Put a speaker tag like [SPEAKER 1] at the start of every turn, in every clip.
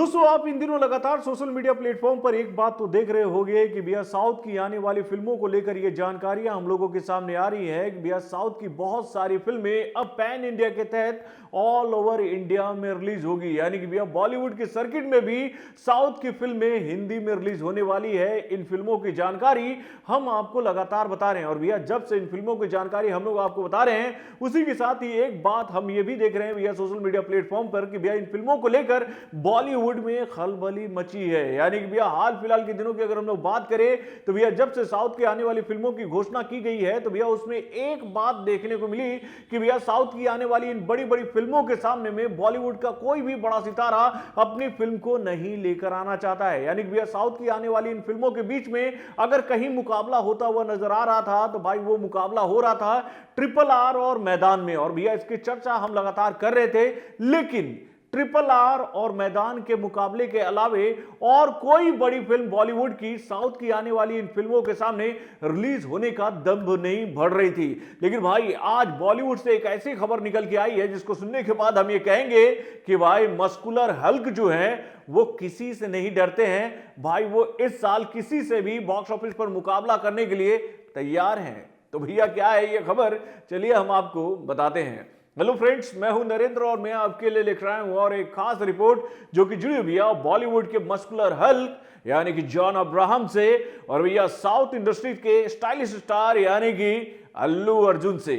[SPEAKER 1] दोस्तों आप इन दिनों लगातार सोशल मीडिया प्लेटफॉर्म पर एक बात तो देख रहे होंगे कि भैया साउथ की आने वाली फिल्मों को लेकर ये जानकारियां हम लोगों के सामने आ रही है कि भैया साउथ की बहुत सारी फिल्में अब पैन इंडिया के तहत ऑल ओवर इंडिया में रिलीज होगी। यानी कि भैया बॉलीवुड के सर्किट में भी साउथ की फिल्में हिंदी में रिलीज होने वाली है। इन फिल्मों की जानकारी हम आपको लगातार बता रहे हैं और भैया जब से इन फिल्मों की जानकारी हम लोग आपको बता रहे हैं उसी के साथ ही एक बात हम ये भी देख रहे हैं भैया सोशल मीडिया प्लेटफॉर्म पर कि भैया इन फिल्मों को लेकर बॉलीवुड में खलबली मची है। यानी कि भैया हाल फिलहाल के दिनों की अगर हम लोग बात करें तो भैया जब से साउथ के आने वाली फिल्मों की घोषणा की गई है तो भैया उसमें एक बात देखने को मिली कि भैया साउथ की आने वाली इन बड़ी बड़ी फिल्मों के सामने में बॉलीवुड का कोई भी बड़ा सितारा अपनी फिल्म को नहीं लेकर आना चाहता है। यानी कि भैया साउथ की आने वाली इन फिल्मों के बीच में अगर कहीं मुकाबला होता हुआ नजर आ रहा था तो भाई वो मुकाबला हो रहा था RRR और मैदान में। और भैया इसकी चर्चा हम लगातार कर रहे थे, लेकिन RRR और मैदान के मुकाबले के अलावे और कोई बड़ी फिल्म बॉलीवुड की साउथ की आने वाली इन फिल्मों के सामने रिलीज होने का दम नहीं बढ़ रही थी। लेकिन भाई आज बॉलीवुड से एक ऐसी खबर निकल के आई है जिसको सुनने के बाद हम ये कहेंगे कि भाई मस्कुलर हल्क जो है वो किसी से नहीं डरते हैं। भाई वो इस साल किसी से भी बॉक्स ऑफिस पर मुकाबला करने के लिए तैयार हैं। तो भैया क्या है ये खबर, चलिए हम आपको बताते हैं। हेलो फ्रेंड्स, मैं हूं नरेंद्र और मैं आपके लिए लेकर आया हूं और एक खास रिपोर्ट जो कि जुड़ी हुई है बॉलीवुड के मस्कुलर हल्क यानी कि जॉन अब्राहम से और भैया साउथ इंडस्ट्री के स्टाइलिश स्टार यानी कि अल्लू अर्जुन से।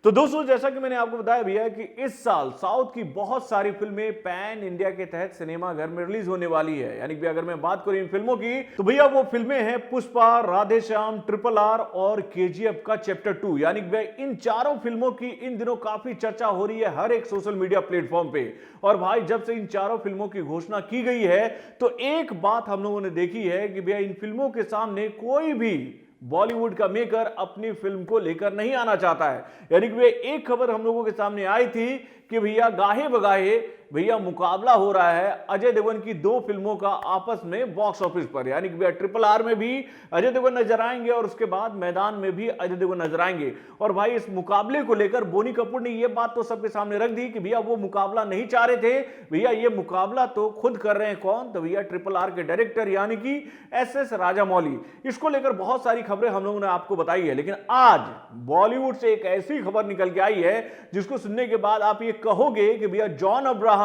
[SPEAKER 1] तो दोस्तों जैसा कि मैंने आपको बताया भैया कि इस साल साउथ की बहुत सारी फिल्में पैन इंडिया के तहत सिनेमा घर में रिलीज होने वाली है। यानी कि अगर मैं बात करूं इन फिल्मों की तो भैया वो फिल्में हैं पुष्पा, राधेश्याम, RRR और KGF का चैप्टर 2। यानी कि भैया इन चारों फिल्मों की इन दिनों काफी चर्चा हो रही है हर एक सोशल मीडिया प्लेटफॉर्म पे। और भाई जब से इन चारों फिल्मों की घोषणा की गई है तो एक बात हम लोगों ने देखी है कि भैया इन फिल्मों के सामने कोई भी बॉलीवुड का मेकर अपनी फिल्म को लेकर नहीं आना चाहता है। यानी कि एक खबर हम लोगों के सामने आई थी कि भैया गाहे बगाहे भैया मुकाबला हो रहा है अजय देवगन की दो फिल्मों का आपस में बॉक्स ऑफिस पर। यानी कि भैया RRR में भी अजय देवगन नजर आएंगे और उसके बाद मैदान में भी अजय देवगन नजर आएंगे। और भाई इस मुकाबले को लेकर बोनी कपूर ने यह बात तो सबके सामने रख दी कि भैया वो मुकाबला नहीं चाह रहे थे, भैया ये मुकाबला तो खुद कर रहे हैं। कौन? तो भैया RRR के डायरेक्टर यानी कि SS राजामौली। इसको लेकर बहुत सारी खबरें हम लोगों ने आपको बताई है, लेकिन आज बॉलीवुड से एक ऐसी खबर निकल के आई है जिसको सुनने के बाद आप ये कहोगे कि भैया जॉन अब्राहम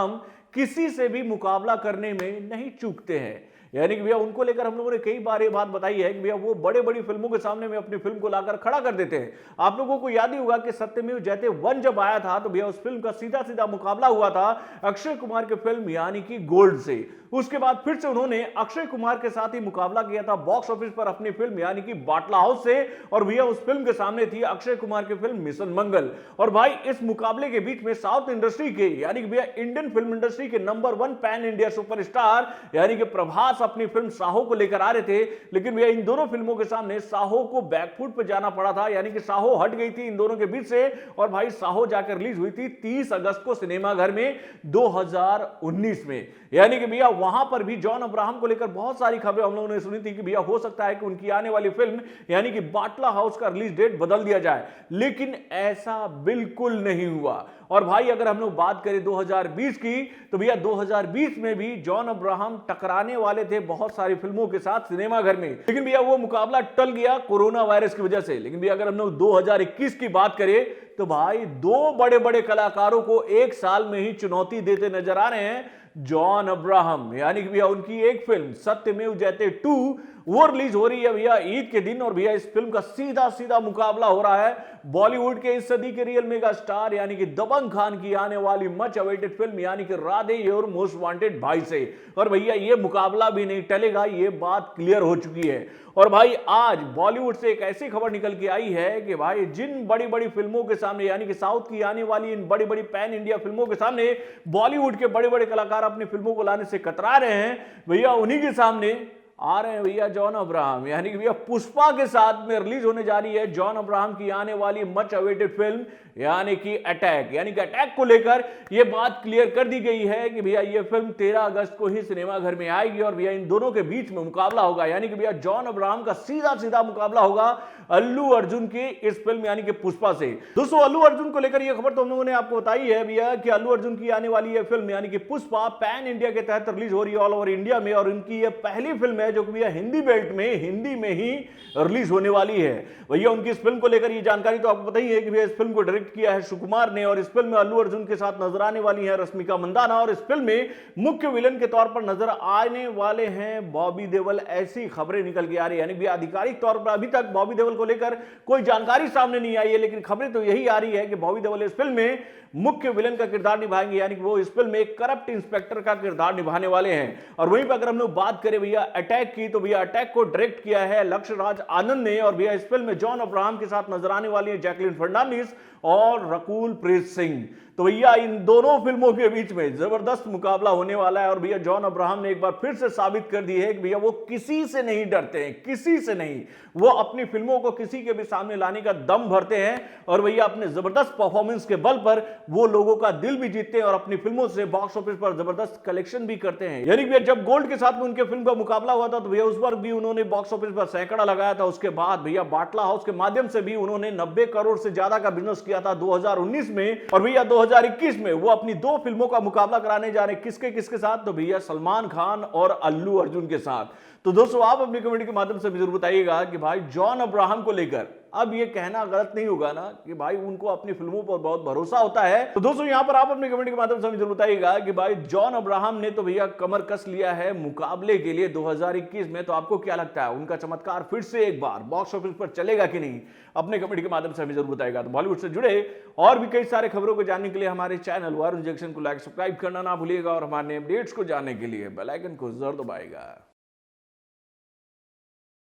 [SPEAKER 1] किसी से भी मुकाबला करने में नहीं चूकते हैं। यानी कि भैया उनको लेकर हम लोगों ने कई बार ये बात बताई है कि भैया वो बड़े बड़ी फिल्मों के सामने में अपनी फिल्म को लाकर खड़ा कर देते हैं। आप लोगों को याद ही होगा कि सत्यमेव जयते 1 जब आया था तो भैया उस फिल्म का सीधा सीधा मुकाबला हुआ था अक्षय कुमार के फिल्म यानी कि गोल्ड से। उसके बाद फिर से उन्होंने अक्षय कुमार के साथ ही मुकाबला किया था बॉक्स ऑफिस पर अपनी फिल्म यानी कि बाटला हाउस से। और भैया उस फिल्म के सामने थी अक्षय कुमार की फिल्म मिशन मंगल। और भाई इस मुकाबले के बीच में साउथ इंडस्ट्री के यानी कि भैया इंडियन फिल्म इंडस्ट्री के नंबर 1 पैन इंडिया सुपरस्टार यानी कि प्रभास अपनी फिल्म साहो को लेकर आ रहे थे। लेकिन भैया इन दोनों फिल्मों के सामने साहो को बैकफुट पर जाना पड़ा था। यानी कि साहो हट गई थी इन दोनों के बीच से और भाई साहो जाकर रिलीज हुई थी 30 अगस्त को सिनेमाघर में 2019 में। यानी कि भैया वहां पर भी जॉन अब्राहम को लेकर बहुत सारी खबरें हम लोगों ने सुनी थी कि भैया हो सकता है कि उनकी आने वाली फिल्म यानी कि बाटला हाउस का रिलीज डेट बदल दिया जाए, लेकिन ऐसा बिल्कुल नहीं हुआ। और भाई अगर हम लोग बात करें 2020 की तो भैया 2020 में भी जॉन अब्राहम टकराने वाले थे बहुत सारी फिल्मों के साथ सिनेमाघर में, लेकिन भैया वो मुकाबला टल गया कोरोना वायरस की वजह से। लेकिन भैया अगर हम लोग 2021 की बात करें तो भाई दो बड़े बड़े कलाकारों को एक साल में ही चुनौती देते नजर आ रहे हैं जॉन अब्राहम। यानी कि भैया उनकी एक फिल्म सत्यमेव जयते 2 वो रिलीज हो रही है भैया ईद के दिन। और भैया इस फिल्म का सीधा सीधा मुकाबला हो रहा है बॉलीवुड के इस सदी के रियल मेगा स्टार यानी कि दबंग खान की आने वाली मच अवेटेड फिल्म यानी कि राधे योर मोस्ट वांटेड भाई से। और भैया ये मुकाबला भी नहीं टलेगा, ये बात क्लियर हो चुकी है। और भाई आज बॉलीवुड से एक ऐसी खबर निकल के आई है कि भाई जिन बड़ी बड़ी फिल्मों के सामने यानी कि साउथ की आने वाली इन बड़ी बड़ी पैन इंडिया फिल्मों के सामने बॉलीवुड के बड़े बड़े कलाकार अपनी फिल्मों को लाने से कतरा रहे हैं, भैया उन्हीं के सामने आ रहे हैं भैया जॉन अब्राहम, यानी कि भैया पुष्पा के साथ में रिलीज होने जा रही है जॉन अब्राहम की आने वाली मच अवेटेड फिल्म यानी कि अटैक। यानी कि अटैक को लेकर यह बात क्लियर कर दी गई है कि भैया यह फिल्म 13 अगस्त को ही सिनेमाघर में आएगी और भैया इन दोनों के बीच में मुकाबला होगा। यानी कि भैया जॉन अब्राहम का सीधा सीधा मुकाबला होगा अल्लू अर्जुन की इस फिल्म यानी कि पुष्पा से। दोस्तों अल्लू अर्जुन को लेकर यह खबर तो हम लोगों ने आपको बताई है भैया कि अल्लू अर्जुन की आने वाली यह फिल्म यानी कि पुष्पा पैन इंडिया के तहत रिलीज हो रही है ऑल ओवर इंडिया में, और इनकी यह पहली फिल्म है जो कि भैया हिंदी बेल्ट में हिंदी में ही रिलीज होने वाली है। भैया उनकी इस फिल्म को लेकर ये जानकारी तो आपको पता ही है कि भैया इस फिल्म को डायरेक्ट किया है सुकुमार ने, और इस फिल्म में अल्लू अर्जुन के साथ नजर आने वाली है रश्मिका मंदाना, और इस फिल्म में मुख्य विलन के तौर पर नजर आने वाले हैं बॉबी देओल। ऐसी खबरें निकल के आ रही है। यानी भैया आधिकारिक तौर पर अभी तक बॉबी देओल को लेकर कोई जानकारी सामने नहीं आई है, लेकिन खबरें तो यही आ रही है कि बॉबी देओल इस फिल्म में मुख्य विलन का किरदार निभाएंगे, यानी कि वो इस फिल्म में एक करप्ट इंस्पेक्टर का किरदार निभाने वाले हैं। और वहीं पर अगर हम लोग बात करें भैया अटैक की, तो भैया अटैक को डायरेक्ट किया है लक्ष्य राज आनंद ने, और भैया इस फिल्म में जॉन अब्राहम के साथ नजर आने वाली है जैकलिन फर्नांडिस और रकुल प्रीत सिंह। तो भैया इन दोनों फिल्मों के बीच में जबरदस्त मुकाबला होने वाला है, और भैया जॉन अब्राहम ने एक बार फिर से साबित कर दी है कि भैया वो किसी से नहीं डरते हैं, किसी से नहीं। वो अपनी फिल्मों को किसी के भी सामने लाने का दम भरते हैं, और भैया अपने जबरदस्त परफॉर्मेंस के बल पर वो लोगों का दिल भी जीतते हैं और अपनी फिल्मों से बॉक्स ऑफिस पर जबरदस्त कलेक्शन भी करते हैं। यानी भैया जब गोल्ड के साथ में उनके फिल्म का मुकाबला हुआ था तो भैया उस बार भी उन्होंने बॉक्स ऑफिस पर सैकड़ा लगाया था। उसके बाद भैया बाटला हाउस के माध्यम से भी उन्होंने 90 करोड़ से ज्यादा का बिजनेस किया था 2019 में, और भैया 2021 में वो अपनी 2 फिल्मों का मुकाबला कराने जा रहे हैं। किसके किसके साथ? तो भैया सलमान खान और अल्लू अर्जुन के साथ। तो दोस्तों आप अपनी कमेंट के माध्यम से भी जरूर बताइएगा कि भाई जॉन अब्राहम को लेकर अब ये कहना गलत नहीं होगा ना कि भाई उनको अपनी फिल्मों पर बहुत भरोसा होता है। तो दोस्तों यहां पर आप अपने कमेंट के माध्यम से जरूर बताइएगा कि भाई जॉन अब्राहम ने तो भैया कमर कस लिया है मुकाबले के लिए 2021 में। तो आपको क्या लगता है उनका चमत्कार फिर से एक बार बॉक्स ऑफिस पर चलेगा कि नहीं? अपने कमेंट के माध्यम से हमें जरूर बताइएगा। तो बॉलीवुड से जुड़े और भी कई सारे खबरों को जानने के लिए हमारे चैनल वारुण जंक्शन को लाइक सब्सक्राइब करना ना भूलिएगा, और हमारे अपडेट्स को जानने के लिए बेल आइकन को जरूर दबाइएगा।